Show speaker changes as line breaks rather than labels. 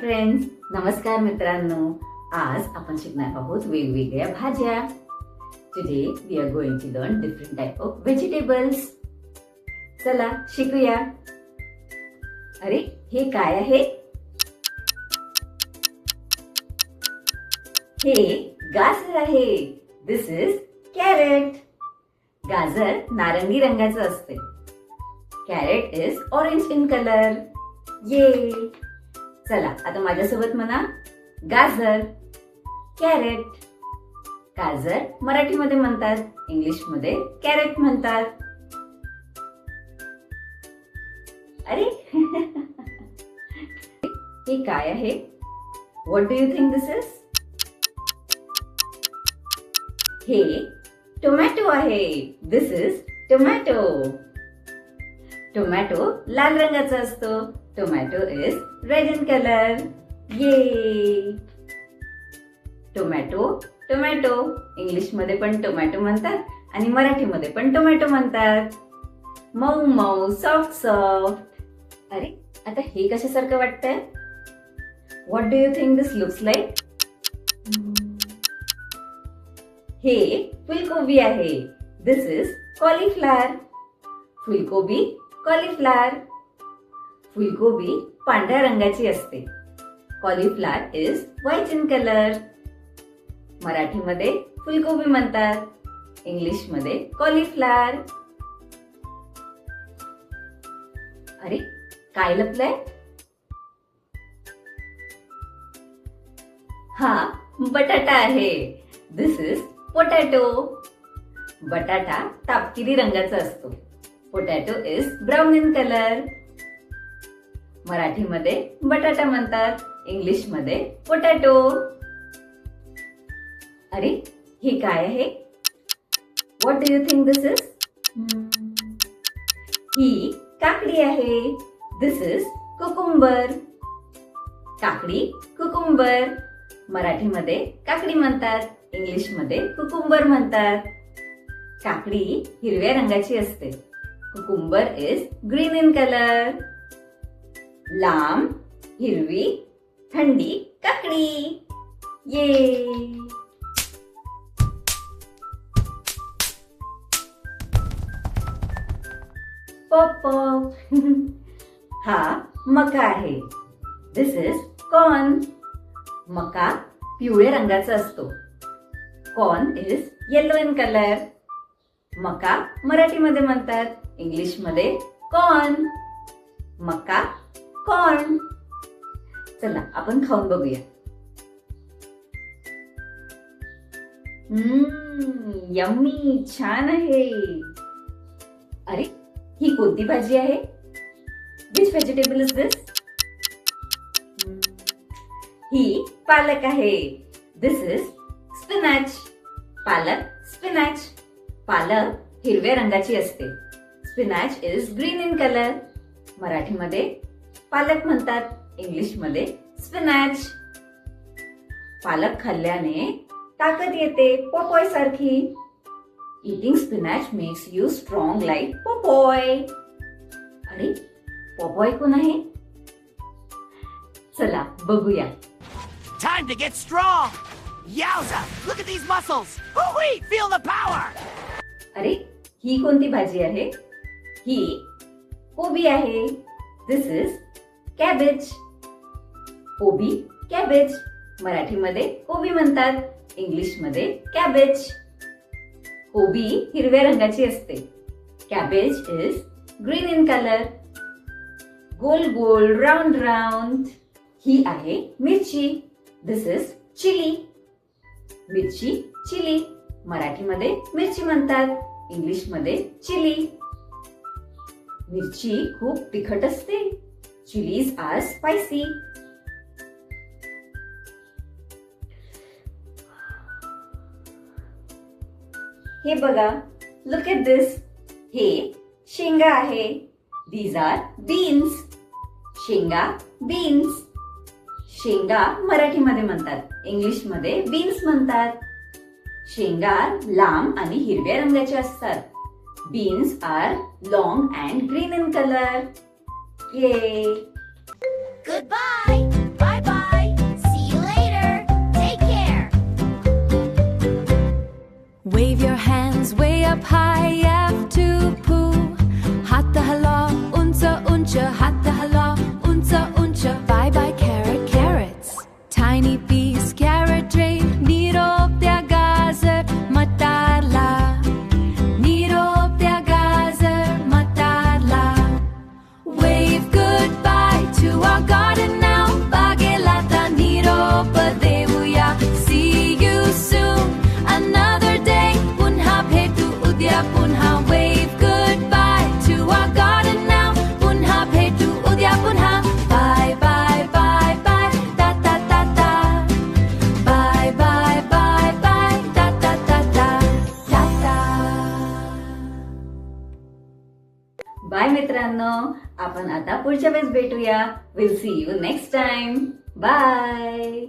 Friends, नमस्कार मित्रांनो. आज आपण शिकणार आहोत वेगवेगळ्या भाज्या. Today we are going to learn different type of vegetables. चला शिकूया. अरे हे काय आहे? हे गाजर आहे. This is carrot. गाजर नारंगी रंगाचं असते. Carrot is orange in colour. ये चला आता माझ्यासोबत म्हणा, गाजर, कॅरेट. गाजर मराठीमध्ये म्हणतात, इंग्लिशमध्ये कॅरेट म्हणतात. अरे हे काय आहे? What do you think this is? हे टोमॅटो आहे. This is tomato. टोमॅटो लाल रंगाचा असतो. Tomato is red in colour. ये टोमॅटो, टोमॅटो इंग्लिशमध्ये पण टोमॅटो म्हणतात आणि मराठीमध्ये पण टोमॅटो म्हणतात. मऊ मऊ, सॉफ्ट सॉफ्ट. अरे आता हे कशासारखं वाटतंय? What do you think this looks like? हे फुलकोबी आहे. This is cauliflower. फुलकोबी, कॉलीफ्लावर. फुलकोबी पांढऱ्या रंगाची असते. Cauliflower is white in colour. मराठीमध्ये फुलकोबी म्हणतात, इंग्लिशमध्ये कॉलीफ्लावर. अरे काय लपलंय? हा बटाटा आहे. This is potato. बटाटा तापकिरी रंगाचा असतो. Potato is brown in colour. मराठीमध्ये बटाटा म्हणतात, इंग्लिशमध्ये पोटॅटो. अरे हे काय आहे? What do you think this is? ही काकडी आहे. This is cucumber. काकडी, कुकुंबर. मराठीमध्ये काकडी म्हणतात, इंग्लिशमध्ये कुकुंबर म्हणतात. काकडी हिरव्या रंगाची असते. Cucumber is green in colour. लांब, हिरवी, थंडी काकडी. ये पॉप. हा मका आहे. This is corn. मका पिवळ्या रंगाचा असतो. Corn is yellow in colour. मका मराठीमध्ये म्हणतात, इंग्लिशमध्ये कॉर्न. मका, कॉर्न. चला आपण खाऊन बघूया. यम्मी, छान आहे. अरे ही कोणती भाजी आहे? विच व्हेजिटेबल इज दिस? ही पालक आहे. This is spinach. पालक, स्पिनॅच. पालक हिरव्या रंगाची असते. Spinach is green in colour. मराठीमध्ये पालक म्हणतात, इंग्लिशमध्ये स्पिनॅच. पालक खाल्ल्याने ताकद येते, पोपॉय सारखी. Eating spinach makes you strong like Popeye. अरे पोपॉय कोण आहे? चला बघूया.
Time to get strong! Yowza! Look at these muscles! Hoo-wee! Feel the power!
अरे ही कोणती भाजी आहे? ही कोबी आहे. This is cabbage. कोबी, कॅबेज. मराठीमध्ये कोबी म्हणतात, इंग्लिशमध्ये कॅबेज. कोबी हिरव्या रंगाची असते. Cabbage is green in colour. गोल गोल, राऊंड राऊंड. ही आहे मिरची. This is chilli. मिरची, चिली. मराठीमध्ये मिरची म्हणतात, इंग्लिशमध्ये चिली. मिरची खूप तिखट असते. Chillies are spicy. हे बघा, लुक एट दिस. हे शेंगा आहे. These are beans. शेंगा, बीन्स. शेंगा मराठीमध्ये म्हणतात, इंग्लिशमध्ये बीन्स म्हणतात. शेंगा लांब आणि हिरव्या रंगाचे असतात. Beans are long and green in color. Yay!
Goodbye! Bye-bye!
Wave your hands way up high, F to poo. Hatte Hallo, unser Unche, hatte Hallo, unser Unche. Bye bye carrot, carrots. Tiny bees, carrot tree, nirop der Gaser, matarla. Nirop der Gaser, matarla. Wave goodbye to our garden now. Bagelata, nirop devuya. See you soon. Another day, punha bhetu udya punha. Wave goodbye to our garden now. Punha bhetu udya punha. Bye bye bye bye da da da da. Bye bye bye bye da da da da da da.
Bye मित्रांनो, आपण आता पुढच्या वेळेस भेटूया. Will see you next time. Bye.